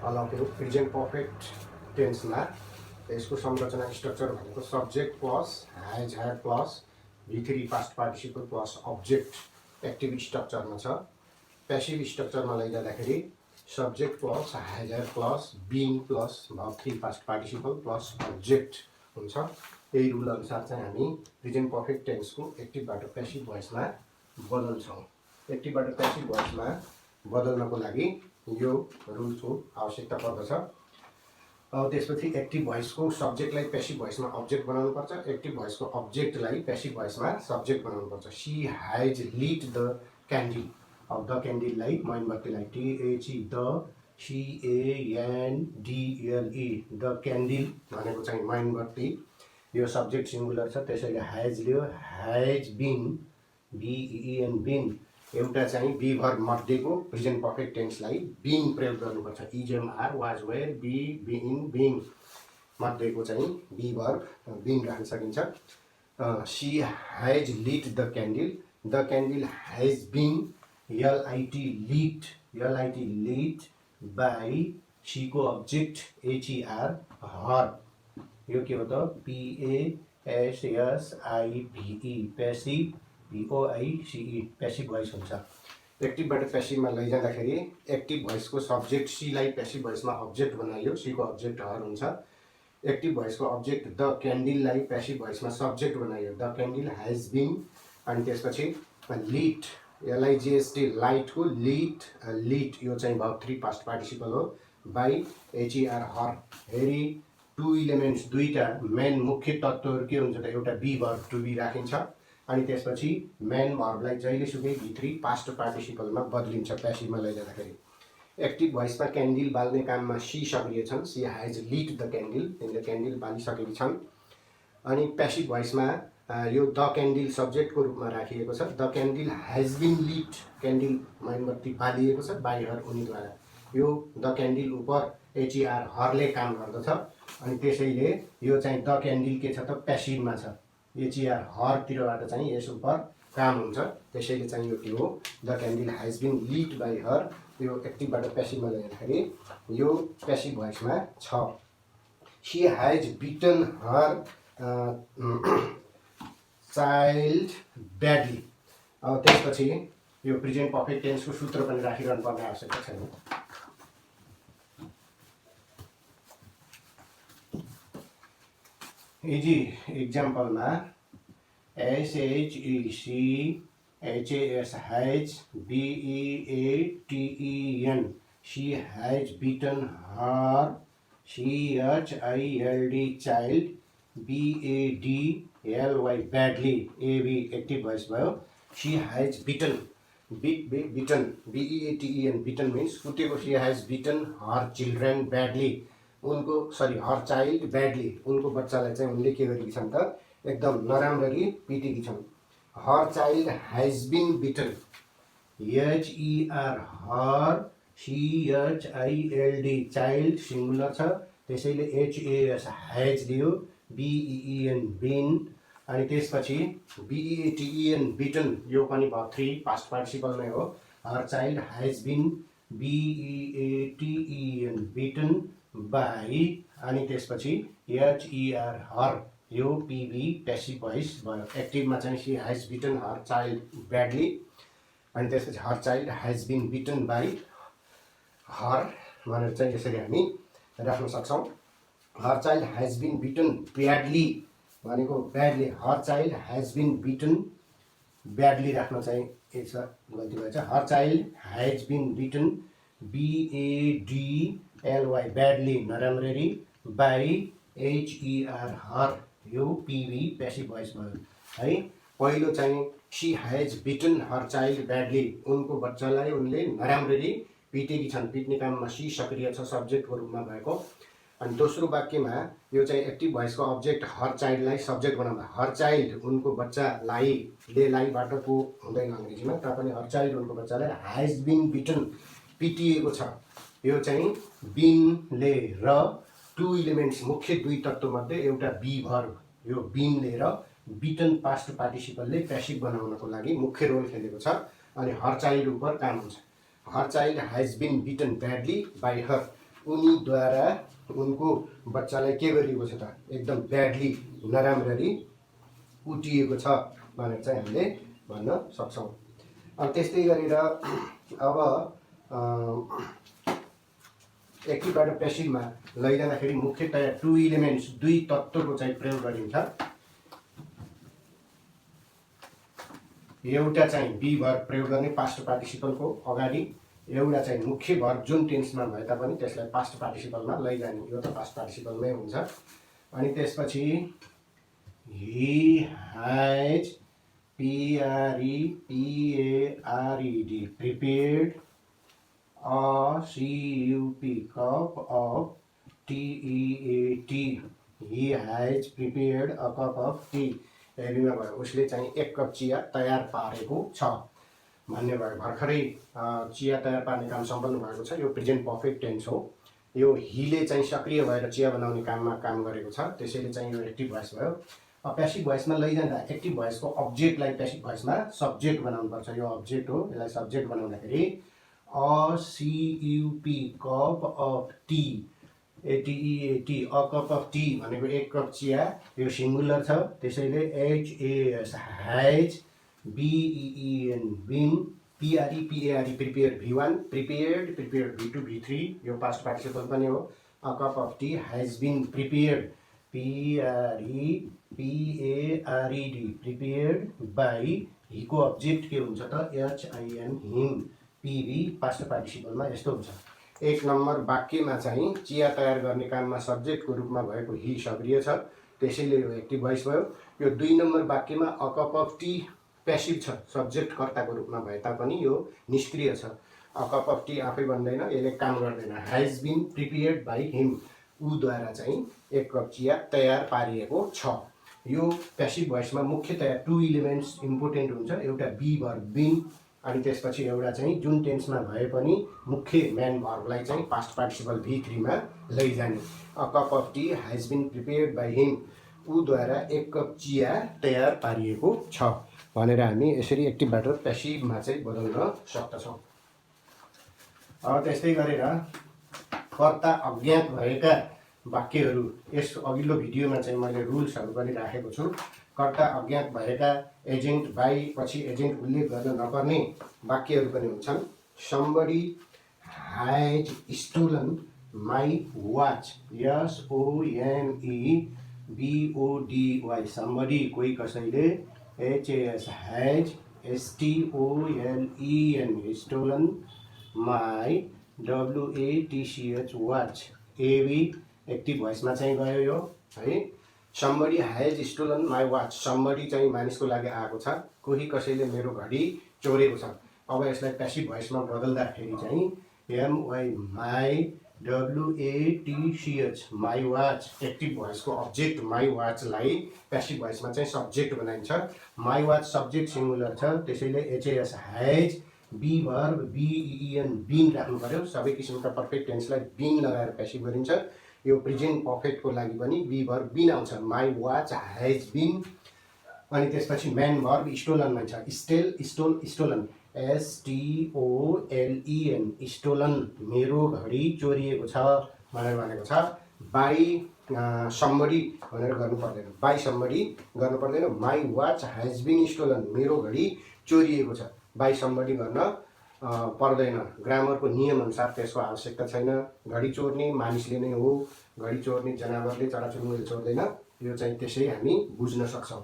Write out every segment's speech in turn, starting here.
अलग present perfect टेन्समा यसको संरचना स्ट्रक्चर भनेको subject plus has had plus V3 past participle plus object active स्ट्रक्चरमा छ। प्यासिभ स्ट्रक्चरमा लैजाँदाखेरि subject plus has had plus being plus V3 past participle plus object हुन्छ। यही रुल अनुसार चाहिँ हामी प्रेजेन्ट पर्फेक्ट टेन्सको एक्टिभबाट प्यासिभ भोइसमा बदल्छौँ। एक्टिभबाट प्यासिभ भोइसमा बदल्नको लागि यो रुलको आवश्यकता पर्दछ। अब त्यसपछि एक्टिभ भोइसको सब्जेक्टलाई प्यासिभ भोइसमा अब्जेक्ट बनाउनुपर्छ, एक्टिभ भोइसको अब्जेक्टलाई प्यासिभ भोइसमा सब्जेक्ट बनाउनुपर्छ। C has lit the candle. अब द क्यान्डिललाई मैनबत्तीलाई THE the CANDLE the candle भनेको चाहिँ मैनबत्ती, यो सब्जेक्ट सिङ्गुलर छ त्यसैले हैज लियो। हैज बीन BEN बीन एउटा चाहिँ बी भर्ब मध्येको प्रेजेन्ट पर्फेक्ट टेन्सलाई बीइङ प्रयोग गर्नुपर्छ। Is am are was were be being being मध्येको चाहिँ बी भर्ब बीइङ राख्न सकिन्छ। She has lit the candle. The candle has been LIT lit by she को अब्जेक्ट HER हर। यो के हो त PASSIVE passive VOICE passive voice हुन्छ। एक्टिभबाट प्यासिभमा लैजाँदाखेरि एक्टिभ भोइसको सब्जेक्ट सीलाई प्यासिभ भोइसमा अब्जेक्ट बनाइयो, सीको अब्जेक्ट हर हुन्छ। एक्टिभ भोइसको अब्जेक्ट द क्यान्डिललाई प्यासिभ भोइसमा सब्जेक्ट बनाइयो, द क्यान्डिल हैज बीन। अनि त्यसपछि लिट LIGHT लाइटको लिट यो चाहिँ V3 पास्ट पार्टिसिपल हो बाई HER हर। हेरी टु इलिमेन्ट्स दुईटा मेन मुख्य तत्त्वहरू के हुन्छ त एउटा बी भर्ब टु बी राखिन्छ अनि त्यसपछि मेन भर्बलाई जहिलेसुकै V3 पास्ट पार्टिसिपलमा बदलिन्छ प्यासिभमा लैजाँदाखेरि। एक्टिभ भोइसमा क्यान्डिल बाल्ने काममा सी सक्रिय छन्। सी हैज लिट द क्यान्डिल, तिनले क्यान्डिल बालिसकेकी छन्। अनि प्यासिभ भोइसमा यो द क्यान्डिल सब्जेक्टको रूपमा राखिएको छ। द क्यान्डिल हैज बीन लिट, क्यान्डिल मैनबत्ती बालिएको छ बाई हर उनीद्वारा। यो द क्यान्डिल उप HER हरले काम गर्दछ अनि त्यसैले यो चाहिँ द क्यान्डिल के छ त प्यासिभमा छ। HER हरतिरबाट चाहिँ यस उप काम हुन्छ, त्यसैले चाहिँ यो के हो the candle has been lit by her. यो एक्टिभबाट प्यासिभमा ल्याउँदाखेरि यो प्यासिभ भोइसमा छ। She has beaten her child badly. अब त्यसपछि यो प्रेजेन्ट पर्फेक्ट टेन्सको सूत्र पनि राखिरहनु पर्ने आवश्यकता छैन। इजी इक्जाम्पलमा SHECHAS has BEATEN she has beaten her CHILD child BADLY badly AB active voice भयो। She has beaten beaten BEATEN beaten means कुटेको। She has beaten her children badly उनको हर चाइल्ड ब्याडली उनको बच्चालाई चाहिँ उनले के गरेकी छन् त एकदम नराम्ररी पिटेकी छन्। Her child has been beaten HER her CHILD child singular छ त्यसैले HAS हैज लियो, BEN बीन अनि त्यसपछि BEATEN बिटन यो पनि V3 पास्ट पार्टिसिपल नै हो। Her child has been BEATEN beaten by अनि त्यसपछि HER हर यो PB प्यासिभ भोइस भयो। एक्टिभमा चाहिँ she has beaten her child badly अनि त्यसपछि her child has been beaten by her भनेर चाहिँ यसरी हामी राख्न सक्छौँ। Her child has been beaten badly भनेको badly, her child has been beaten badly राख्न चाहिँ यसो गल्ती भएछ। Her child has been beaten BADLY badly नराम्ररी बाई HER हर यो PB प्यासिभ भोइस भयो है। पहिलो चाहिँ she has beaten her child badly उनको बच्चालाई उनले नराम्ररी पिटेकी छन्, पिट्ने काममा सी सक्रिय छ सब्जेक्टको रूपमा भएको। अनि दोस्रो वाक्यमा यो चाहिँ एक्टिभ भोइसको अब्जेक्ट हर चाइल्डलाई सब्जेक्ट बनाउँदा हर चाइल्ड उनको बच्चालाई ले लाइबाट को हुँदैन अङ्ग्रेजीमा तापनि हर चाइल्ड उनको बच्चालाई हैज बीन बिटन पिटिएको छ। यो चाहिँ बीनले र टु इलिमेन्ट्स मुख्य दुई तत्त्वमध्ये एउटा बी भर्ब यो बीनले र बिटन पास्ट पार्टिसिपलले प्यासिभ बनाउनको लागि मुख्य रोल खेलेको छ अनि हर चाइल्ड उप काम हुन्छ। Her child has been beaten badly by her उनीद्वारा उनको बच्चालाई के गरिएको छ त एकदम ब्याडली नराम्ररी कुटिएको छ भनेर चाहिँ हामीले भन्न सक्छौँ। अनि त्यस्तै गरेर अब एक्टिभबाट पेसिभमा लैजाँदाखेरि मुख्यतया टु इलिमेन्ट्स दुई तत्त्वको चाहिँ प्रयोग गरिन्छ। एउटा चाहिँ बी भर्ब प्रयोग गर्ने पास्ट पार्टिसिपलको अगाडि, एउटा चाहिँ मुख्य भर्ब जुन टेन्समा भए तापनि त्यसलाई पास्ट पार्टिसिपलमा लैजाने, यो त पास्ट पार्टिसिपलमै हुन्छ। अनि त्यसपछि he has PREPARED prepared a cup of tea. He has prepared a cup of tea. हेर्नुमा भयो उसले चाहिँ एक कप चिया तयार पारेको छ भन्ने भयो। भर्खरै चिया तयार पार्ने काम सम्पन्न भएको छ। यो प्रेजेन्ट पर्फेक्ट टेन्स हो। यो हीले चाहिँ सक्रिय भएर चिया बनाउने काममा काम गरेको छ, त्यसैले चाहिँ यो एक्टिभ भोइस भयो। प्यासिभ भोइसमा लैजाँदा एक्टिभ भोइसको अब्जेक्टलाई प्यासिभ भोइसमा सब्जेक्ट बनाउनुपर्छ। यो अब्जेक्ट हो, यसलाई सब्जेक्ट बनाउँदाखेरि a CUP cup of tea, ATEAT a cup of tea भनेको एक कप चिया, यो सिङ्गुलर छ, त्यसैले HAS हैज BEEN बिन, PREPARE prepared V1, prepared V2 V3, यो पास्ट पार्टिसिपल पनि हो। A cup of tea has been prepared PREPARED prepared by, हीको अब्जेक्ट के हुन्छ त HIM हिम, PV पास्ट पार्टिसिपलमा यस्तो हुन्छ। एक नम्बर वाक्यमा चाहिँ चिया तयार गर्ने काममा सब्जेक्टको रूपमा भएको ही सक्रिय छ, त्यसैले यो एक्टिभ भोइस भयो। यो दुई नम्बर वाक्यमा a cup of tea passive छ, सब्जेक्ट कर्ताको रूपमा भए तापनि यो निष्क्रिय छ। अ कप अफ टी आफै बन्दैन, यसले काम गर्दैन। Has been prepared by him, ऊद्वारा चाहिँ एक कप चिया तयार पारिएको छ। यो प्यासिभ भोइसमा मुख्यतया टु इलिमेन्ट्स इम्पोर्टेन्ट हुन्छ। एउटा बी भर्ब बिन, अनि त्यसपछि एउटा चाहिँ जुन टेन्समा भए पनि मुख्य मेन भर्बलाई चाहिँ पास्ट पार्टिसिपल V3 मा लैजाने। A cup of tea has been prepared by him, ऊद्वारा एक कप चिया तयार पारिएको छ भनेर हामी यसरी एक्टिभबाट प्यासिभमा चाहिँ बदल्न सक्दछौँ। अब त्यस्तै गरेर कर्ता अज्ञात भएका वाक्यहरू, यस अघिल्लो भिडियोमा चाहिँ मैले रुल्सहरू पनि राखेको छु। कर्ता अज्ञात भएका एजेन्ट बाई पछि एजेन्ट उल्लेख गर्न नपर्ने वाक्यहरू पनि हुन्छन्। Somebody has stolen my watch, SOMEBODY, somebody कोही कसैले, HAS has STOLEN stolen my WATCH watch, AB active भोइसमा चाहिँ गयो यो है। Somebody has stolen my watch, somebody चाहिँ मानिसको लागि आएको छ, कोही कसैले मेरो घडी चोरेको छ। अब यसलाई प्यासिभ भोइसमा बदल्दाखेरि चाहिँ MY my WATCH my watch, active भोइसको अब्जेक्ट माई वाचलाई प्यासिभ भोइसमा चाहिँ सब्जेक्ट बनाइन्छ। माई वाच सब्जेक्ट सिङ्गुलर छ, त्यसैले HAS has be verb BEEN been राख्नु पर्यो। सबै किसिमका पर्फेक्ट टेन्सलाई बिन लगाएर प्यासिभ गरिन्छ। यो प्रेजेन्ट पर्फेक्टको लागि पनि बी भर्ब बिन आउँछ। माई वाच हैज बिन, अनि त्यसपछि मेन भर्ब स्टोलन भन्छ। स्टोलन STOLEN स्टोलन, मेरो घडी चोरिएको छ भनेर भनेको छ। बाई समबडी भनेर गर्नु पर्दैन, बाई समबडी गर्नु पर्दैन। My watch has been stolen, मेरो घडी चोरिएको छ, बाई समबडी गर्न पर्दैन। ग्रामरको नियमअनुसार त्यसको आवश्यकता छैन। घडी चोर्ने मानिसले नै हो, घडी चोर्ने जनावरले चराचुरुङ्गीले चोर्दैन। यो चाहिँ त्यसै हामी बुझ्न सक्छौँ।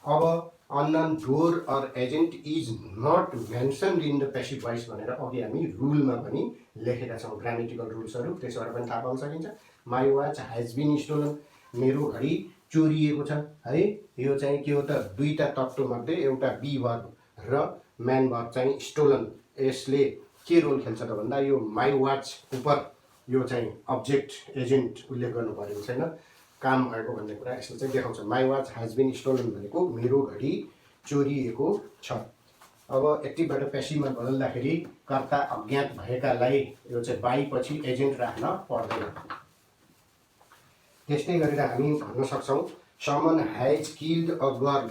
अब unknown doer or agent is not mentioned in the passive voice भनेर अघि हामी रुलमा पनि लेखेका छौँ, ग्रामेटिकल रुल्सहरू, त्यसबाट पनि थाहा पाउन सकिन्छ। My watch has been stolen, मेरो घडी चोरिएको छ है। यो चाहिँ के हो त, दुईवटा तत्त्वमध्ये एउटा बी भर्ब र मेन भर्ब चाहिँ स्टोलन, यसले के रोल खेल्छ त भन्दा यो माई वाच उपर यो चाहिँ अब्जेक्ट एजेन्ट उल्लेख गर्नु परेको छैन, काम भएको भन्ने कुरा यसले चाहिँ देखाउँछ। My watch has been stolen भनेको मेरो घडी चोरिएको छ। अब एक्टिभबाट प्यासिभमा बदल्दाखेरि कर्ता अज्ञात भएकालाई यो चाहिँ बाई पछि एजेन्ट राख्न पर्दैन। त्यस्तै गरेर हामी भन्न सक्छौँ someone has killed a girl,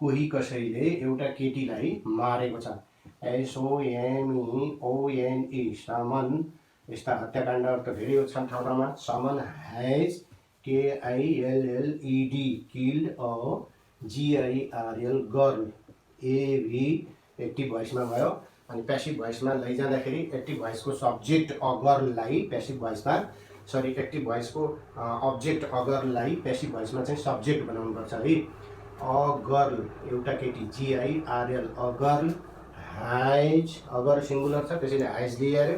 कोही कसैले एउटा केटीलाई मारेको छ। SOMEONE, समन यस्ता हत्याकाण्डहरू त धेरै छन् ठाउँ ठाउँमा। Someone has KILLED killed a GIRL girl AV active भोइसमा गयो। अनि प्यासिभ भोइसमा लैजाँदाखेरि एक्टिभ भोइसको सब्जेक्ट अ गर्ललाई प्यासिभ भोइसमा एक्टिभ भोइसको अब्जेक्ट अ गर्ललाई प्यासिभ भोइसमा चाहिँ सब्जेक्ट बनाउनु पर्छ है। अ गर्ल एउटा केटी GIRL अ गर्ल हाइज अगर सिङ्गुलर छ त्यसैले हाइज लिएर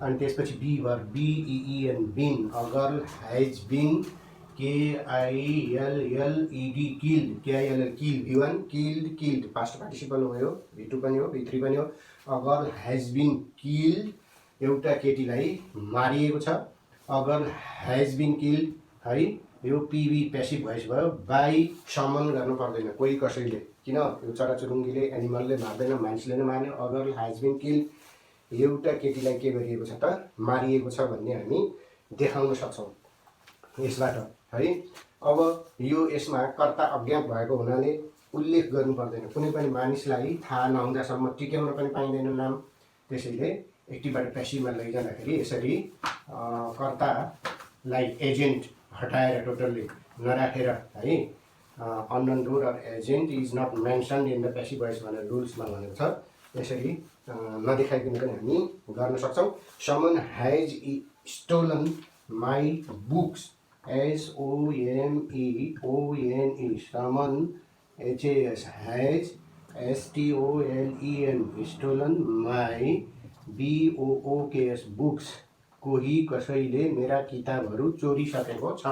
अनि त्यसपछि be verb BEEN been a girl has been KILLED killed KILL kill V1 killed past participle हो यो V2 पनि हो V3 पनि हो। A girl has been killed एउटा केटीलाई मारिएको छ। A girl has been killed है यो PV प्यासिभ भोइस भयो। बाई समन गर्नु पर्दैन कोही कसैले, किन यो चराचुरुङ्गीले एनिमलले मार्दैन मान्छेले नै मार्ने। A girl has been killed एउटा केटीलाई के गरिएको छ त मारिएको छ भन्ने हामी देखाउन सक्छौँ यसबाट है। अब यो यसमा कर्ता अज्ञात भएको हुनाले उल्लेख गर्नु पर्दैन, कुनै पनि मानिसलाई थाहा नहुँदासम्म टिक्याउन पनि पाइँदैन नाम। त्यसैले एक्टिभबाट प्यासिभमा लैजाँदाखेरि यसरी कर्तालाई एजेन्ट हटाएर टोटल्ली नराखेर है unknown doer or agent is not mentioned in the passive voice भनेर रुल्समा भनेको छ। यसरी नदेखाइकन पनि हामी गर्न सक्छौँ। Someone has stolen my books SOMEONE someone HAS has STOLEN stolen my BOOKS books कोही कसैले मेरा किताबहरू चोरिसकेको छ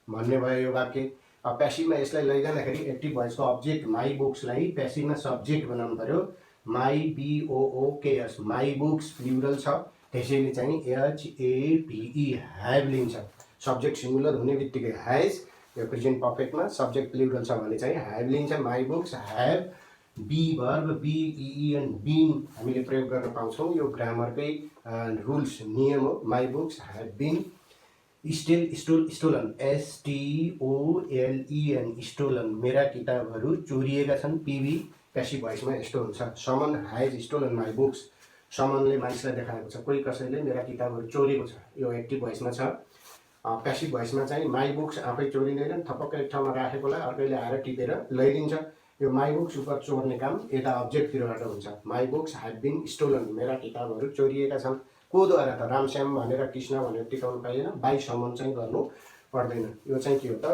भन्ने भयो यो वाक्य। अब प्यासिभमा यसलाई लैजाँदाखेरि एक्टिभ भोइसको अब्जेक्ट माई बुक्सलाई प्यासिभमा सब्जेक्ट बनाउनु पर्यो। My BOOKS my books plural छ त्यसैले चाहिँ HAVE ह्याभ लिन्छ। सब्जेक्ट सिङ्गुलर हुने बित्तिकै हैज यो प्रेजेन्ट पर्फेक्टमा सब्जेक्ट प्लुरल छ भने चाहिँ ह्याभ लिन्छ। My books have be verb BEEN been हामीले प्रयोग गर्न पाउँछौँ। यो ग्रामरकै रुल्स नियम हो। My books have been stolen STOLEN stolen मेरा किताबहरू चोरिएका छन् PV प्यासिभ भोइसमा यस्तो हुन्छ। Someone has stolen my books समनले मानिसलाई देखाएको छ कोही कसैले मेरा किताबहरू चोरेको छ यो एक्टिभ भोइसमा छ। प्यासिभ भोइसमा चाहिँ माई बुक्स आफै चोरिँदैन, थपक्क एक ठाउँमा राखेकोलाई अर्कैले आएर टिपेर लैदिन्छ। यो माई बुक्स उप चोर्ने काम यता अब्जेक्टतिरबाट हुन्छ। My books have been stolen मेरा किताबहरू चोरिएका छन्। कोद्वारा त रामश्याम भनेर कृष्ण भनेर टिकाउनु पाइएन, बाई समन चाहिँ गर्नु पर्दैन। यो चाहिँ के हो त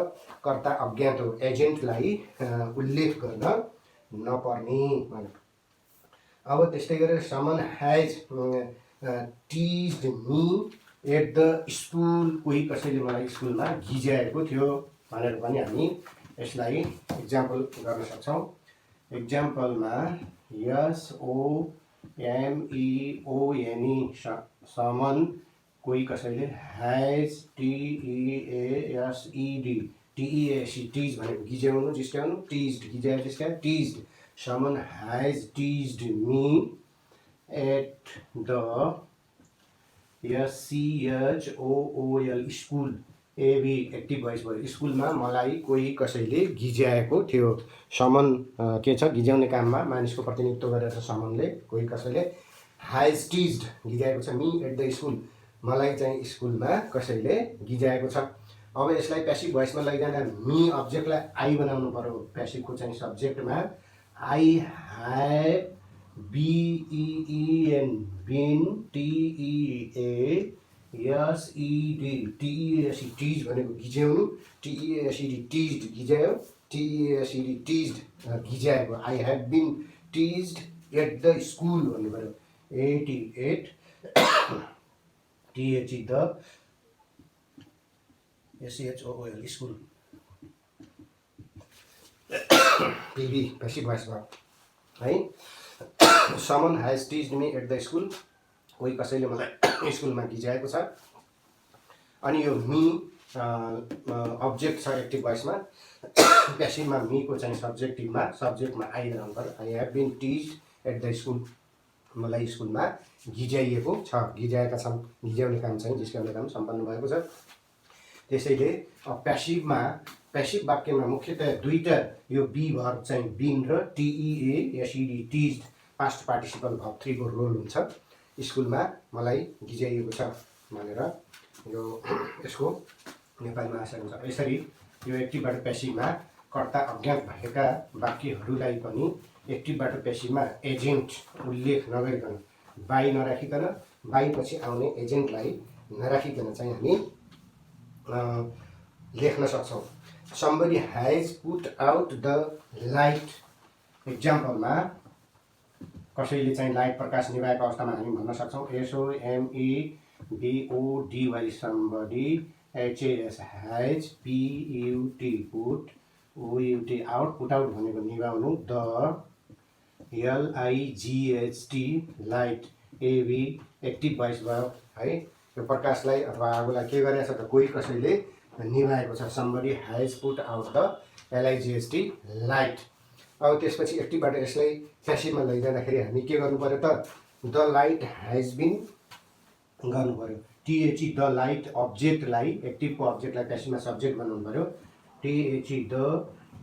कर्ता अज्ञात हो, एजेन्टलाई उल्लेख गर्न नपर्ने भनेर। अब त्यस्तै गरेर someone has teased me at the school कोही कसैले मलाई स्कुलमा गिज्याएको थियो भनेर पनि हामी यसलाई इक्जाम्पल गर्न सक्छौँ। इक्जाम्पलमा SOMEONE समन कोही कसैले हैज TEASED टिज भनेको गिज्याउनु जिस्क्याउनु, टिज्ड गिज्याएर जिस्क्याएर teased someone has teased me at the SCHOOL school AV active voice भयो। स्कुलमा मलाई कोही कसैले गिज्याएको थियो। समन के छ गिज्याउने काममा मानिसको प्रतिनिधित्व गरेर समनले कोही कसैले हैज टिज्ड गिज्याएको छ मी एट द स्कुल मलाई चाहिँ स्कुलमा कसैले गिज्याएको छ। अब यसलाई प्यासिभ भोइसमा लैजाँदा मी अब्जेक्टलाई आई बनाउनु पर्यो। प्यासिभको चाहिँ सब्जेक्टमा I have BEEN been TEASED tease भनेको गिज्याउनु, TEASED टिज्ड गिज्यायो, TEASED टिज्ड गिज्याएको। I have been teased at the school भन्नु पऱ्यो। 88 THE the SCHOOL school PV passive voice भयो है। Someone has teased me at the school कोही कसैले मलाई स्कुलमा गिज्याएको छ। अनि यो मी अब्जेक्ट छ एक्टिभ भोइसमा, प्यासिभमा मीको चाहिँ सब्जेक्टमा आई रहनु पर्यो। I have been teased at the school मलाई स्कुलमा गिज्याइएको छ, गिज्याएका छन्। गिज्याउने काम चाहिँ जिस्क्याउने काम सम्पन्न भएको छ। त्यसैले प्यासिभ वाक्यमा मुख्यतया दुईटा यो बी भर्ब चाहिँ बिन र TEASED टिज्ड पास्ट पार्टिसिपल भर्ब 3 को रोल हुन्छ। स्कुलमा मलाई गिज्याइएको छ। भनेर यो यसको नेपालीमा आशय हुन्छ। यसरी यो एक्टिभबाट पेसिभमा कर्ता अज्ञात भएका वाक्यहरूलाई पनि एक्टिभबाट पेसिभमा एजेन्ट उल्लेख नगरिकन बाई नराखिकन बाईपछि आउने एजेन्टलाई नराखिकन चाहिँ हामी लेख्न सक्छौँ। Somebody has put out the light. इक्जाम्पलमा कसैले चाहिँ लाइट प्रकाश निभाएको अवस्थामा हामी भन्न सक्छौँ SOMEBODY somebody HAS has PUT put OUT out. Put out भनेको निभाउनु, the LIGHT light AB active voice भयो है। यो प्रकाशलाई अथवा आगोलाई के गरेको छ त कोही कसैले निभाएको छ। Somebody has put out the LIGHT light. अब त्यसपछि एक्टिभबाट यसलाई पेसिभमा लैजाँदाखेरि हामी के गर्नु पर्यो त द लाइट हैज बिन गर्नु पर्यो। THE द लाइट अब्जेक्टलाई एक्टिभको अब्जेक्टलाई पेसिभमा सब्जेक्ट बनाउनु पर्यो। THE the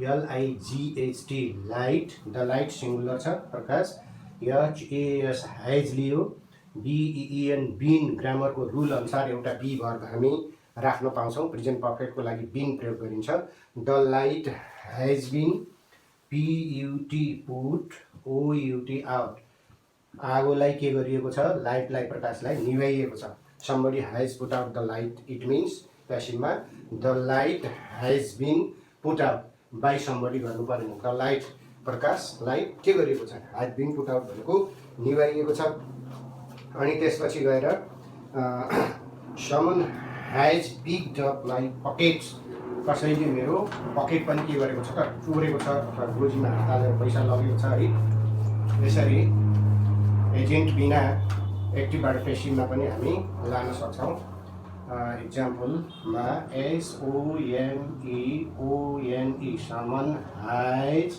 LIGHT light. The light singular छ प्रकाश। HAS हैज लियो। BEN बिन ग्रामरको रुल अनुसार एउटा बी भर्ब हामी राख्न पाउँछौँ। प्रेजेन्ट पर्फेक्टको लागि बिन प्रयोग गरिन्छ। The light has been PUT put OUT out. आगोलाई के गरिएको छ लाइटलाई प्रकाशलाई निभाइएको छ। Somebody has put out the light it means पेसिभमा the light has been put out by somebody गर्नु परेन। द लाइट प्रकाशलाई के गरिएको छ हैज बिन पुट आउट भनेको निभाइएको छ। अनि त्यसपछि गएर someone has picked up my pockets. कसैले मेरो पकेट पनि के गरेको छ त चोरेको छ अथवा गोजीमा हात हालेर पैसा लगेको छ है। यसरी एजेन्ट बिना एक्टिभबाट पेसिभमा पनि हामी लान सक्छौँ। इक्जाम्पलमा SOMEONE someone has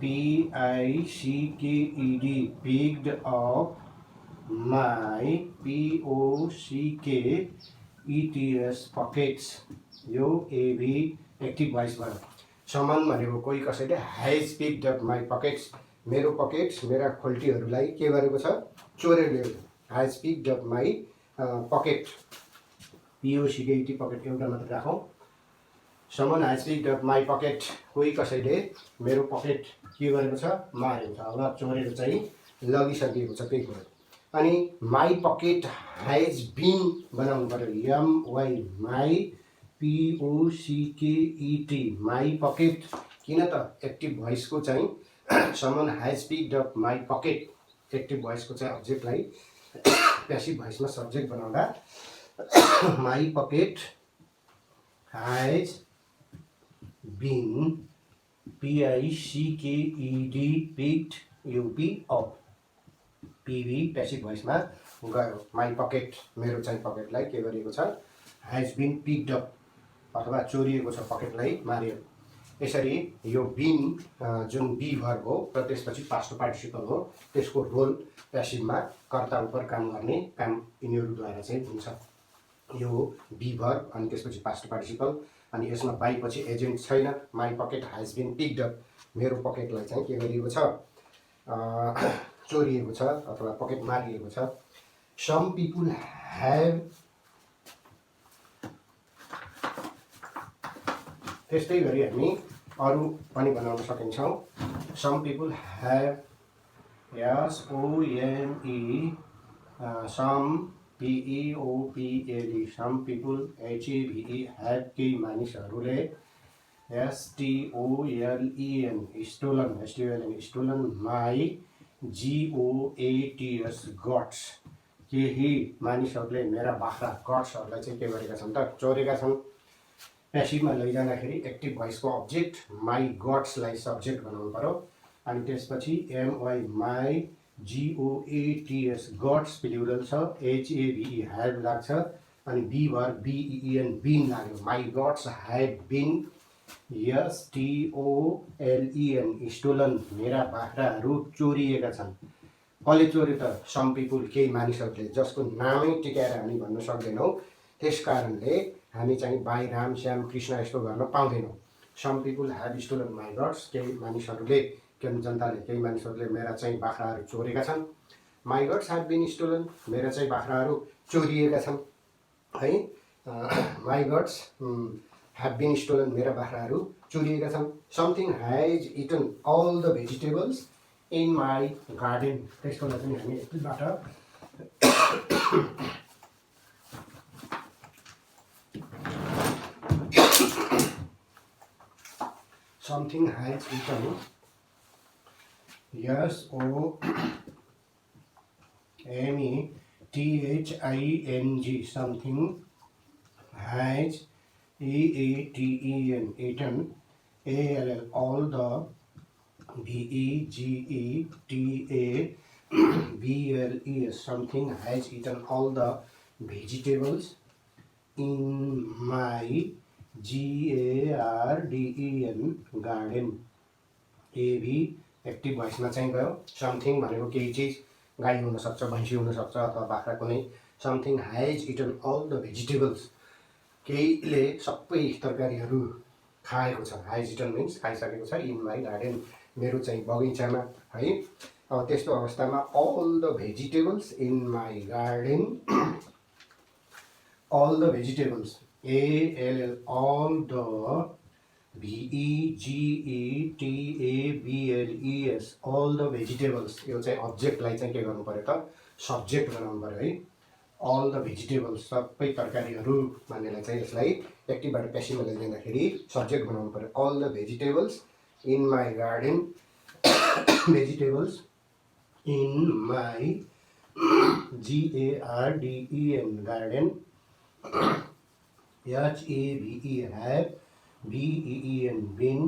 PICKED picked up my POCKETS pockets. यो एबी एक्टिभ भोइस भयो। समन भनेको कोही कसैले has picked up my pockets मेरो पकेट्स मेरा खोल्टीहरूलाई के गरेको छ चोरेर ल्याएको। Has picked up my pocket POCKET pocket एउटा मात्र राखौँ। Someone has picked up my pocket कोही कसैले मेरो पकेट के गरेको छ मारेको छ अब चोरेर चाहिँ लगिसकिएको छ त्यही कुरो। अनि माई पकेट हैज बिन बनाउनु पर्यो। MY my POCKET my pocket. किन त एक्टिभ भोइसको चाहिँ someone has picked up my pocket active भोइसको चाहिँ अब्जेक्टलाई पेसिभ भोइसमा सब्जेक्ट बनाउँदा my pocket has been PICKED picked UP up. PV passive भोइसमा गयो। माई पकेट मेरो चाहिँ पकेटलाई के गरिएको छ हैज बिन पिक्ड अप अथवा चोरिएको छ पकेटलाई मारियो। यसरी यो बिन जुन बी भर्ब हो र त्यसपछि पास्ट पार्टिसिपल हो त्यसको रोल पेसिभमा कर्ता उपर काम गर्ने काम यिनीहरूद्वारा चाहिँ हुन्छ। यो बी भर्ब अनि त्यसपछि पास्ट पार्टिसिपल अनि यसमा बाईपछि एजेन्ट छैन। My pocket has been picked up मेरो पकेटलाई चाहिँ के गरिएको छ चोरिएको छ अथवा पकेट मारिएको छ। सम पिपुल ह्याभ त्यस्तै गरी हामी अरू पनि बनाउन सकिन्छौँ। Some people have SOME some PEOPLE some people HAVE have केही मानिसहरूले STOLEN stolen my GOATS goats केही मानिसहरूले मेरा बाख्रा गट्सहरूलाई चाहिँ के गरेका छन् त चोरेका छन्। पेसिभमा लैजाँदाखेरि एक्टिभ भोइसको अब्जेक्ट माई गट्सलाई सब्जेक्ट बनाउनु पर्यो। अनि त्यसपछि MY my GOATS goats plural छ। HAVE ह्याभ लाग्छ अनि बी भर्ब BEN बिन लाग्यो। My goats have been STOLEN stolen मेरा बाख्राहरू चोरिएका छन्। कसले चोर्यो त सम पिपुल केही मानिसहरूले जसको नामै टिकाएर हामी भन्न सक्दैनौँ। त्यस कारणले हामी चाहिँ बाई राम श्याम कृष्ण यस्तो गर्न पाउँदैनौँ। Some people have stolen my goats केही मानिसहरूले जनताले केही मानिसहरूले मेरा चाहिँ बाख्राहरू चोरेका छन्। My goats have been stolen मेरा चाहिँ बाख्राहरू चोरिएका छन् है। My goats have been stolen, मेरा बाख्राहरू चोरिएका छन्। Something has eaten all the vegetables in my garden. त्यसको लागि पनि हामी यतिबाट something has eaten, SOMETHING, something has EATEN, eaten, ALL, all the, VEGETABLES, something has eaten all the vegetables in my GARDEN, garden. AV active भोइसमा चाहिँ गयो। Something भनेको केही चिज, गाई हुनसक्छ, भैँसी हुनसक्छ अथवा बाख्रा कुनै। Something has eaten all the vegetables, केहीले सबै तरकारीहरू खाएको छ। हेज इटन मिन्स खाइसकेको छ। इन माई गार्डन, मेरो चाहिँ बगैँचामा है। अब त्यस्तो अवस्थामा all the vegetables in my garden, all the vegetables, ALL, all the, VEGETABLES, all the vegetables, यो चाहिँ अब्जेक्टलाई चाहिँ के गर्नु पर्यो त, सब्जेक्ट बनाउनु पर्यो है। अल द भेजिटेबल्स, सबै तरकारीहरू भन्नेलाई चाहिँ यसलाई एक्टिभबाट पेसिभमा लैजाँदाखेरि सब्जेक्ट बनाउनु पर्यो। All the vegetables in my garden, vegetables in my GARDEN, garden, HAVE, have, BEEN, been,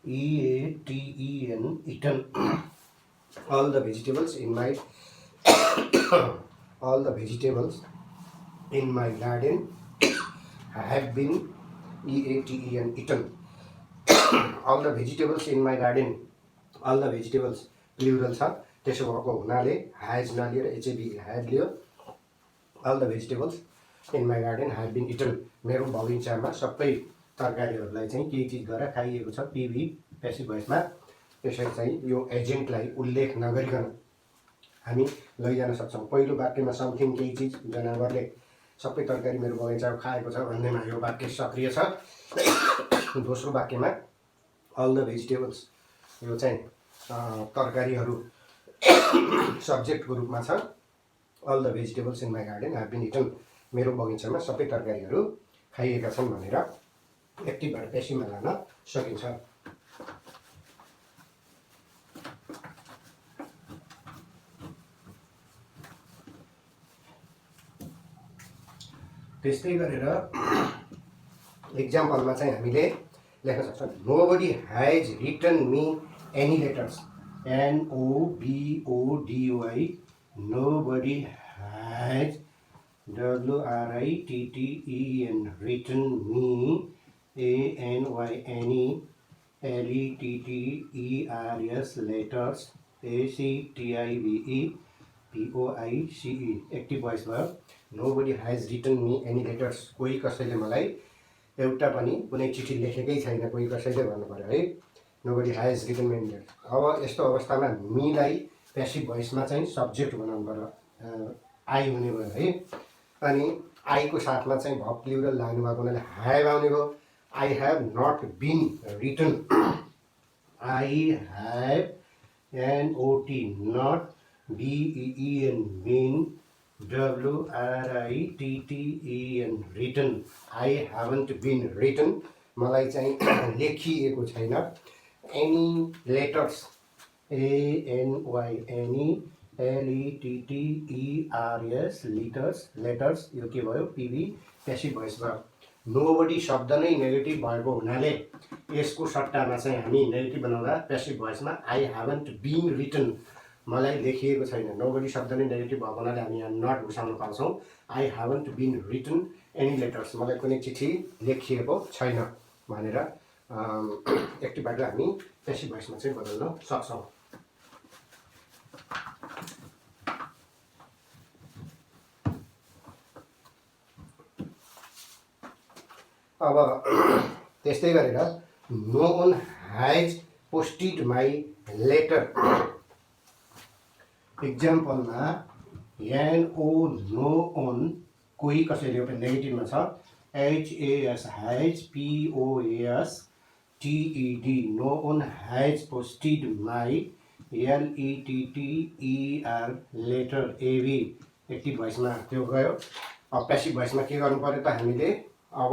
EATEN, eaten, all the vegetables in my all the vegetables in my garden have been, EATEN, eaten, all the vegetables in my garden, all the vegetables plural छ, त्यसो भएको हुनाले has नलिएर HAVE, has लियो। all the vegetables in my garden have been eaten, मेरो बगैँचामा सबै तरकारीहरूलाई चाहिँ केही चिज गरेर खाइएको छ। पिभी पेसिभ भोइसमा। त्यसरी चाहिँ यो एजेन्टलाई उल्लेख नगरिकन हामी लैजान सक्छौँ। पहिलो वाक्यमा समथिङ केही चिज, जनावरले सबै तरकारी मेरो बगैँचामा खाएको छ भन्नेमा यो वाक्य सक्रिय छ। दोस्रो वाक्यमा अल द भेजिटेबल्स, यो चाहिँ तरकारीहरू सब्जेक्टको रूपमा छ। All the vegetables in my garden have been eaten, मेरो बगैँचामा सबै तरकारीहरू खाइएका छन् भनेर एक्टिभबाट पेसिभमा लान सकिन्छ। त्यस्तै गरेर एक्जाम्पलमा चाहिँ हामीले लेख्न सक्छौँ। Nobody has written me any letters, NOBODY, nobody has, WRITTEN, written me, ANY, LETTERS, letters, ACTIVE, POICE, active voice भयो। Nobody has written me any letters, कोही कसैले मलाई एउटा पनि कुनै चिठी लेखेकै छैन, कोही कसैले भन्नु पर्यो है। Nobody has written me any letters. अब यस्तो अवस्थामा मीलाई पेसिभ भोइसमा चाहिँ सब्जेक्ट बनाउनु पर्यो, आई हुने भयो है। अनि आईको साथमा चाहिँ भर्ब प्लुरल लाग्नुभएको हुनाले ह्याभ आउने भयो। I have not been written, I have NOT, not, BEEN, been, WRITTEN, written, I haven't been written, मलाई चाहिँ लेखिएको छैन। Any letters, ANY, LETTERS, letters, यो के भयो, पिभी पेसिभ भोइस भयो। नोबडी शब्द नै नेगेटिभ भएको हुनाले यसको सट्टामा चाहिँ हामी नेगेटिभ बनाउँदा पेसिभ भोइसमा आई हेभन्ट बिन रिटन, मलाई लेखिएको छैन। नोबडी शब्द नै नेगेटिभ भएको हुनाले हामी यहाँ नट घुसाउन पाउँछौँ। I haven't been written any letters, मलाई कुनै चिठी लेखिएको छैन भनेर एक्टिभबाट हामी पेसिभ भोइसमा चाहिँ बदल्न सक्छौँ। अब त्यस्तै गरेर no one has posted my letter. एक्जाम्पलमा NO नो ओन कोही कसैले एउटा नेगेटिभमा छ HAS has POAS TED no one has posted my LETTER letter AV active भोइसमा त्यो गयो। अब प्यासिभ भोइसमा के गर्नु पर्यो त हामीले अब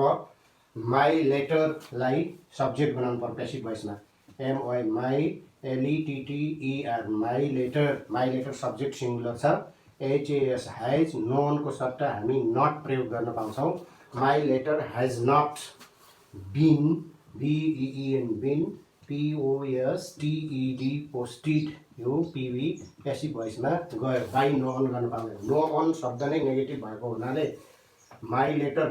माई लेटरलाई सब्जेक्ट बनाउनु पर्यो प्यासिभ भोइसमा MY my LETTER my letter subject singular छ HAS हैज नोनको सट्टा हामी नट प्रयोग गर्न पाउँछौँ my letter has not been BEEN been POSTED posted यो PV प्यासिभ भोइसमा गयो बाई नो अन गर्न पाउँदैन। नो अन शब्द नै नेगेटिभ भएको हुनाले माई लेटर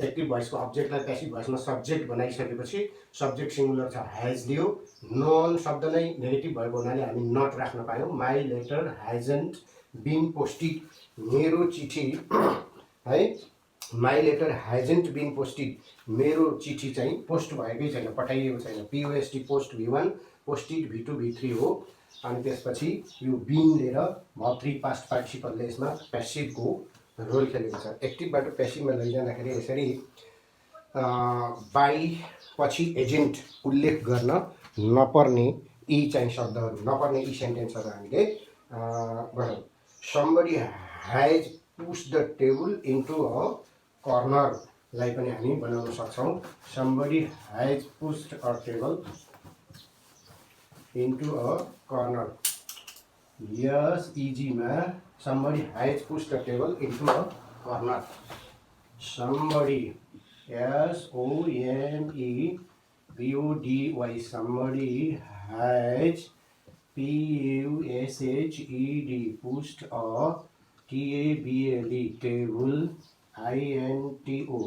एक्टिभ भोइसको अब्जेक्टलाई प्यासिभ भोइसमा सब्जेक्ट बनाइसकेपछि सब्जेक्ट सिङ्गुलर छ हैज लियो नो अन शब्द नै नेगेटिभ भएको हुनाले हामी नट राख्न पायौँ my letter hasn't been posted मेरो चिठी है my letter hasn't been posted मेरो चिठी चाहिँ पोस्ट भएकै छैन पठाइएको छैन POST post V1 posted V2 V3 हो। अनि त्यसपछि यो बिन लिएर V3 पास्ट पार्टिसिपलले यसमा प्यासिभको रोल खेलेको छ। एक्टिभबाट प्यासिभमा लैजाँदाखेरि यसरी बाई पछि एजेन्ट उल्लेख गर्न नपर्ने यी चाहिँ शब्दहरू नपर्ने यी सेन्टेन्सहरू हामीले गरौँ। Somebody has pushed the table into a कर्नरलाई पनि हामी बनाउन सक्छौँ। Somebody has pushed a table into a corner यस इजीमा somebody has pushed a table into a corner somebody SOMEBODY somebody has PUSHED pushed a TABLE table INTO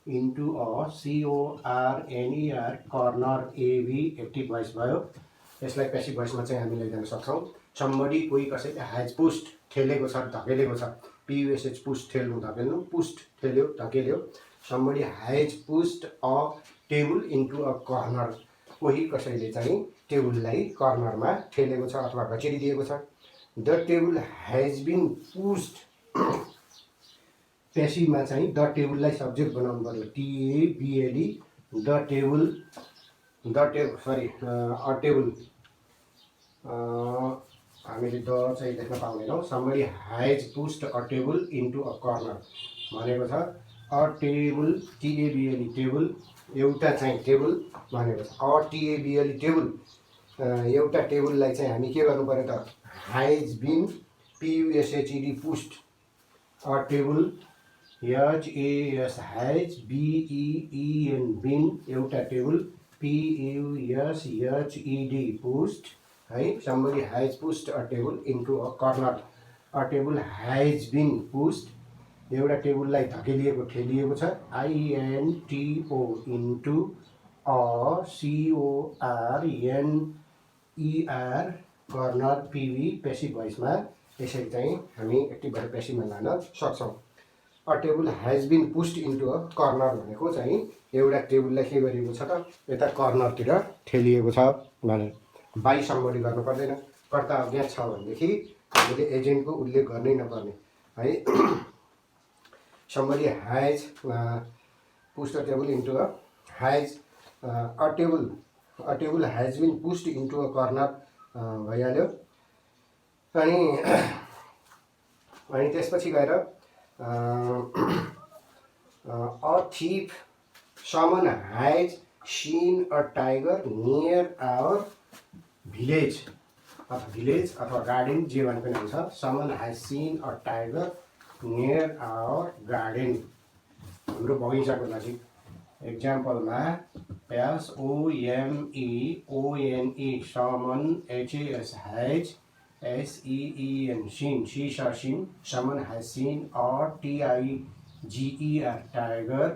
into a CORNER corner AV active voice भयो। यसलाई passive भोइसमा चाहिँ हामी लैजान सक्छौँ। Somebody कोही कसैले हैज पुस्ट ठेलेको छ धकेलेको छ PUSH पुस्ट ठेल्नु धकेल्नु पुस्ट ठेल्यो धकेल्यो somebody has pushed a table into a corner कोही कसैले चाहिँ टेबललाई कर्नरमा ठेलेको छ अथवा घचेरिदिएको छ। The table has been pushed प्यासिभमा चाहिँ द टेबललाई सब्जेक्ट बनाउनु पर्यो TABLE the table a table हामीले द चाहिँ लेख्न पाउँदैनौँ। Somebody has pushed a table into a corner भनेको छ अ टेबल TABLE टेबल एउटा चाहिँ टेबल भनेको छ अ TABLE टेबल एउटा टेबललाई चाहिँ हामी के गर्नु पर्यो त has been PUSHED pushed a table HAS has BEEN been एउटा टेबल PUSHED पुस्ड है somebody has pushed a table into a corner a table has been pushed एउटा टेबललाई धकेलिएको ठेलिएको छ INTO into a CORNER corner PV passive भोइसमा यसरी चाहिँ हामी एक्टिभबाट प्यासिभमा लान सक्छौँ। A table has been pushed into a corner भनेको चाहिँ एउटा टेबललाई के गरिएको छ त यता कर्नरतिर ठेलिएको छ भने बाई समबडी गर्नु पर्दैन। कर्ता अज्ञात छ भनेदेखि हामीले एजेन्टको उल्लेख गर्नै नपर्ने है। Somebody has pushed a table into a has a table has been pushed into a corner भइहाल्यो। अनि त्यसपछि गएर a thief someone has seen a tiger near our village अथवा गार्डन जे भने पनि हुन्छ। Someone has seen a tiger near our garden हाम्रो बगैँचाको नजिक। एक्जाम्पलमा SOMEONE someone HAS has SEEN seen सीसा seen someone has seen a TIGER tiger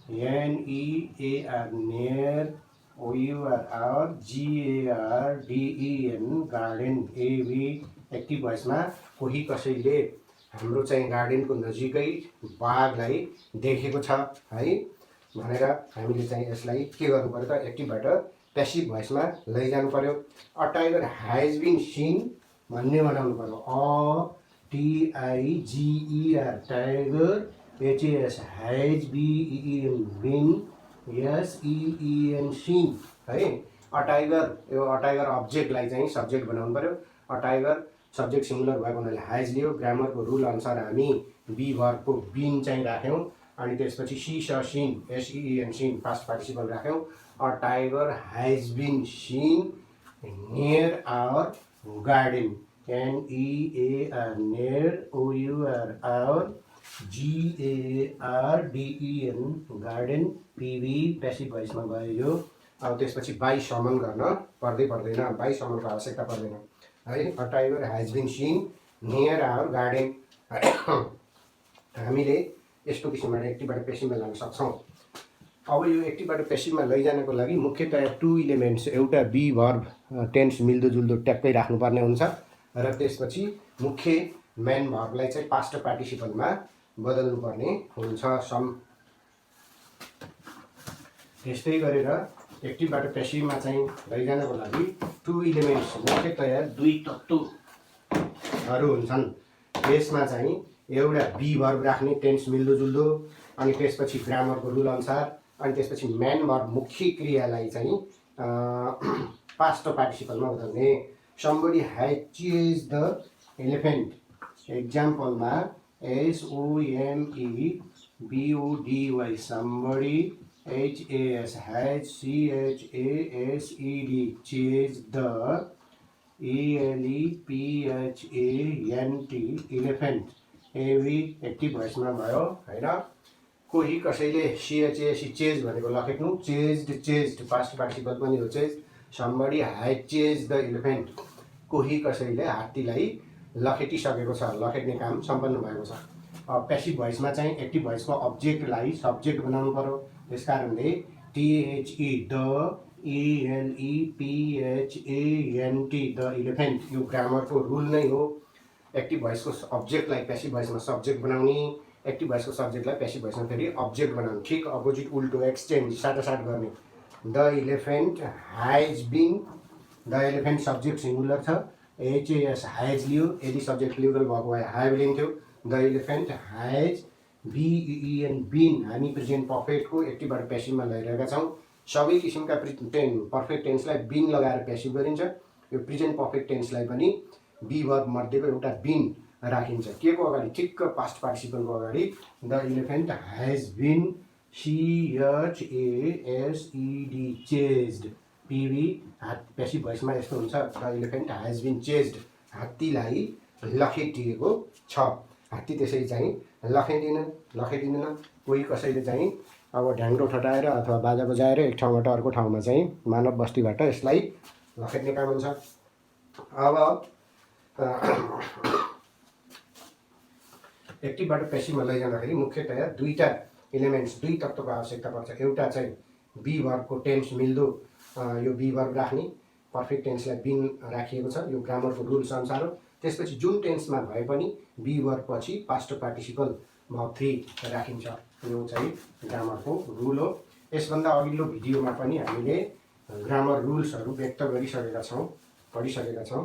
NEAR near OUR GARDEN garden AV active भोइसमा कोही कसैले हाम्रो चाहिँ गार्डनको नजिकै बाघलाई देखेको छ है भनेर हामीले चाहिँ यसलाई के गर्नु पर्यो त एक्टिभबाट प्यासिभ भोइसमा लैजानु पर्यो। A tiger has been seen भन्ने बनाउनु पर्यो। अ TIGER tiger, HAS has, BEEN been, SEEN seen है। अ टाइगर, यो अ टाइगर अब्जेक्टलाई चाहिँ सब्जेक्ट बनाउनु पर्यो। अ टाइगर सब्जेक्ट सिंगुलर भएको हुनाले हैज लियो। ग्रामरको रुल अनुसार हामी बी भर्बको बिन चाहिँ राख्यौँ। अनि त्यसपछि सी स seen, SEEN seen past participle राख्यौँ। A tiger has been seen near our garden, NEAR near, OUR GARDEN garden, PV passive भोइसमा गयो यो। अब त्यसपछि बाई समन गर्न पर्दैन, बाई समनको आवश्यकता पर्दैन है। A tiger has been seen near our garden. हामीले यस्तो किसिमबाट एक्टिभबाट पेसिभमा लान सक्छौँ। अब यो एक्टिभबाट पेसिभमा लैजानको लागि मुख्यतया 2 इलिमेन्ट्स, एउटा बी भर्ब टेन्स मिल्दोजुल्दो ट्याक्कै राख्नुपर्ने हुन्छ र त्यसपछि मुख्य मेन भर्बलाई चाहिँ पास्ट पार्टिसिपलमा बदल्नुपर्ने हुन्छ। त्यस्तै गरेर एक्टिभबाट पेसिभमा चाहिँ लैजानको लागि 2 इलिमेन्ट्स, मुख्यतया 2 तत्त्वहरू हुन्छन्। यसमा चाहिँ एउटा बी भर्ब राख्ने टेन्स मिल्दोजुल्दो, अनि त्यसपछि ग्रामरको रुल अनुसार, अनि त्यसपछि मेन भर्ब मुख्य क्रियालाई चाहिँ पास्ट पार्टिसिपलमा बदल्ने। Somebody has chased the elephant, एक्जाम्पलमा SOMEBODY somebody, HAS has, CHASED chased the, ELEPHANT elephant AV active भोइसमा भयो हैन। कोही कसैले CHASE चेज भनेको लखेट्नु, चेज्ड पास्ट पार्टिसिपल पनि हो chase. Somebody has chased the elephant, कोही कसैले हात्तीलाई लखेटिसकेको छ, लखेट्ने काम सम्पन्न भएको छ। अब पेसिभ भोइसमा चाहिँ एक्टिभ भोइसको अब्जेक्टलाई सब्जेक्ट बनाउनु पर्यो। त्यसकारणले THE the, ELEPHANT the elephant यो ग्रामरको रुल नै हो। एक्टिभ भोइसको अब्जेक्टलाई पेसिभ भोइसमा सब्जेक्ट बनाउने, एक्टिभ भोइसको सब्जेक्टलाई पेसिभ भोइसमा फेरि अब्जेक्ट बनाउने, ठिक अपोजिट उल्टो एक्सचेन्ज साटासाट गर्ने। The elephant has been, the elephant subject singular छ, HAS हैज लियो, यदि सब्जेक्ट प्लुरल भएको भए हैव लिन्थ्यो। The elephant has, BEEN been, हामी प्रेजेन्ट पर्फेक्टको एक्टिभबाट पेसिभमा लैरहेका छौँ। सबै किसिमका पर्फेक्ट टेन्सलाई बिन लगाएर पेसिभ गरिन्छ। यो प्रेजेन्ट पर्फेक्ट टेन्सलाई पनि बी भर्ब मध्येको एउटा बिन राखिन्छ। के को अगाडि, ठिक्क पास्ट पार्टिसिपलको अगाडि। The elephant has been CHASED chased, PV passive भोइसमा यस्तो हुन्छ। The elephant has been chased, हात्तीलाई लखेटिएको छ। हात्ती त्यसै चाहिँ लखेटिँदैन। कोही कसैले चाहिँ अब ढ्याङ्ग्रो ठटाएर अथवा बाजा बजाएर एक ठाउँबाट अर्को ठाउँमा चाहिँ मानव बस्तीबाट यसलाई लखेट्ने काम हुन्छ। अब एक्टिभबाट पेसिभमा लैजाँदाखेरि मुख्यतया 2टा इलिमेन्ट्स, 2 तत्त्वको आवश्यकता पर्छ। एउटा चाहिँ बी भर्बको टेन्स मिल्दो यो बी भर्ब राख्ने, पर्फेक्ट टेन्सलाई बिन राखिएको छ, यो ग्रामरको रुल्स अनुसार हो। त्यसपछि जुन टेन्समा भए पनि बी भर्ब पछि पास्ट पार्टिसिपल भर्ब 3 राखिन्छ, यो चाहिँ ग्रामरको रुल हो। यसभन्दा अघिल्लो भिडियोमा पनि हामीले ग्रामर रुल्सहरू व्यक्त गरिसकेका छौँ, पढिसकेका छौँ।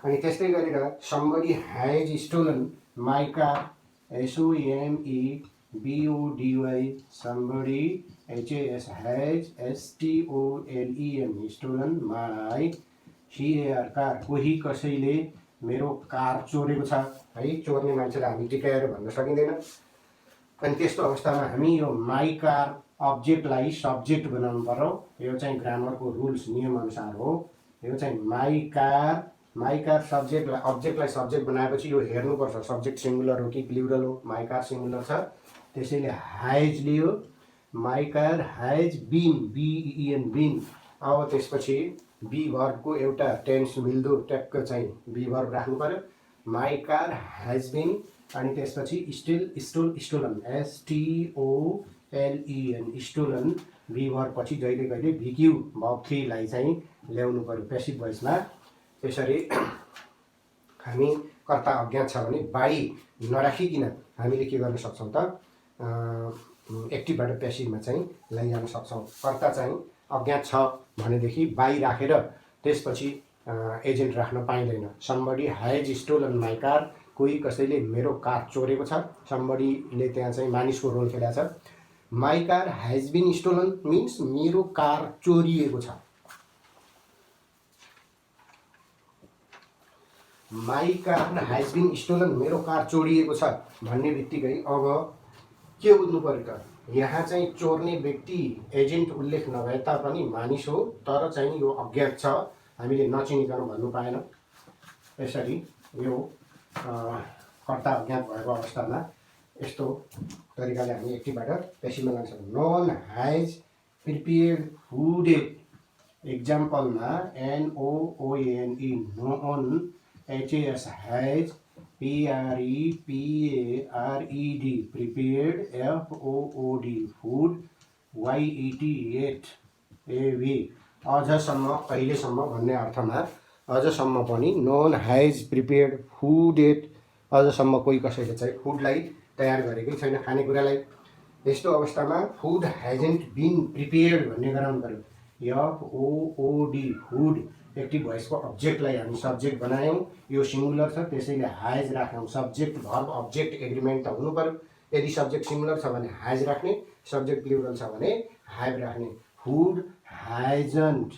अनि त्यस्तै गरेर somebody has stolen my car, SOMEBODY somebody, HAS has, STOLEN stolen my CAR car, कोही कसैले मेरो कार चोरेको छ है। चोर्ने मान्छेलाई हामी टिकाएर भन्न सकिँदैन। अनि त्यस्तो अवस्थामा हामी यो माई कार अब्जेक्टलाई सब्जेक्ट बनाउनु पर्यो। यो चाहिँ ग्रामरको रुल्स नियम अनुसार हो। यो चाहिँ माई कार सब्जेक्टलाई अब्जेक्टलाई सब्जेक्ट बनाएपछि यो हेर्नुपर्छ सब्जेक्ट सिंगुलर हो कि प्लुरल हो। माई कार सिंगुलर छ, त्यसैले हैज लियो। My car has been, BEEN been. अब त्यसपछि बी भर्बको एउटा टेन्स मिल्दो ट्याक्क चाहिँ बी भर्ब राख्नु पर्यो। माई कार हैज बिन, अनि त्यसपछि stolen, STOLEN stolen be verb पछि जहिले कहिले VQ भर्ब 3 लाई चाहिँ ल्याउनु पर्यो पेसिभ भोइसमा। त्यसरी हामी कर्ता अज्ञात छ भने बाई नराखिकन हामीले के गर्न सक्छौँ त, एक्टिभबाट पेसिभमा चाहिँ लैजान सक्छौँ। कर्ता चाहिँ अज्ञात छ भनेदेखि बाई राखेर त्यसपछि एजेन्ट राख्न पाइँदैन। Somebody has stolen my car, कोही कसैले मेरो कार चोरेको छ, समबडीले त्यहाँ चाहिँ मानिसको रोल खेलेको छ। My car has been stolen means मेरो कार चोरिएको छ। My car has been stolen मेरो कार चोरिएको छ भन्ने बित्तिकै अब के बुझ्नु पर्यो त, यहाँ चाहिँ चोर्ने व्यक्ति एजेन्ट उल्लेख नभए तापनि मानिस हो, तर चाहिँ यो अज्ञात छ, हामीले नचिनिकन भन्नु पाएन। यसरी यो कर्ता अज्ञात भएको अवस्थामा यस्तो तरिकाले हामी एक्टिभबाट पेसिभमा लान सक्छौँ। नोन हैज प्रिपेयर्ड फुड एक्जाम्पलमा NOONE no one HAS has PREPARED prepared FOOD food YET ate AV अझसम्म कहिलेसम्म भन्ने अर्थमा अझसम्म पनि नोन हैज प्रिपेयर्ड फुड एट अझसम्म कोही कसैले चाहिँ फुडलाई तयार गरेकै छैन, खानेकुरालाई। यस्तो अवस्थामा फुड हैजन्ट बिन प्रिपेयर्ड भन्ने गराउनु पर्यो। FOOD फुड एक्टिभ भोइसको अब्जेक्टलाई हामी सब्जेक्ट बनायौँ, यो सिङ्गुलर छ त्यसैले हैज राख्यौँ। सब्जेक्ट भर्ब अब्जेक्ट एग्रिमेन्ट त हुनु पर्यो। यदि सब्जेक्ट सिङ्गुलर छ भने हैज राख्ने, सब्जेक्ट प्लुरल छ भने हैव राख्ने। फुड हैजन्ट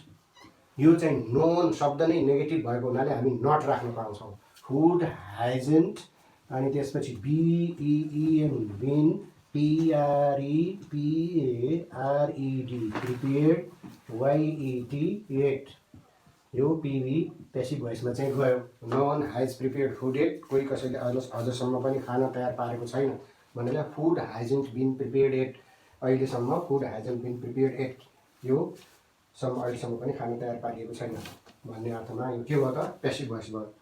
यो चाहिँ नोन शब्द नै नेगेटिभ भएको हुनाले हामी नट राख्न पाउँछौँ। फुड हैजन्ट अनि त्यसपछि BEEN been PREPARED prepared YET yet यो PV पेसिभ भोइसमा चाहिँ गयो। None has prepared food yet कोही कसैले अझसम्म पनि खाना तयार पारेको छैन भनेर food hasn't been prepared yet अहिलेसम्म food hasn't been prepared yet यो अहिलेसम्म पनि खाना तयार पारिएको छैन भन्ने अर्थमा यो के भयो त पेसिभ भोइस भयो।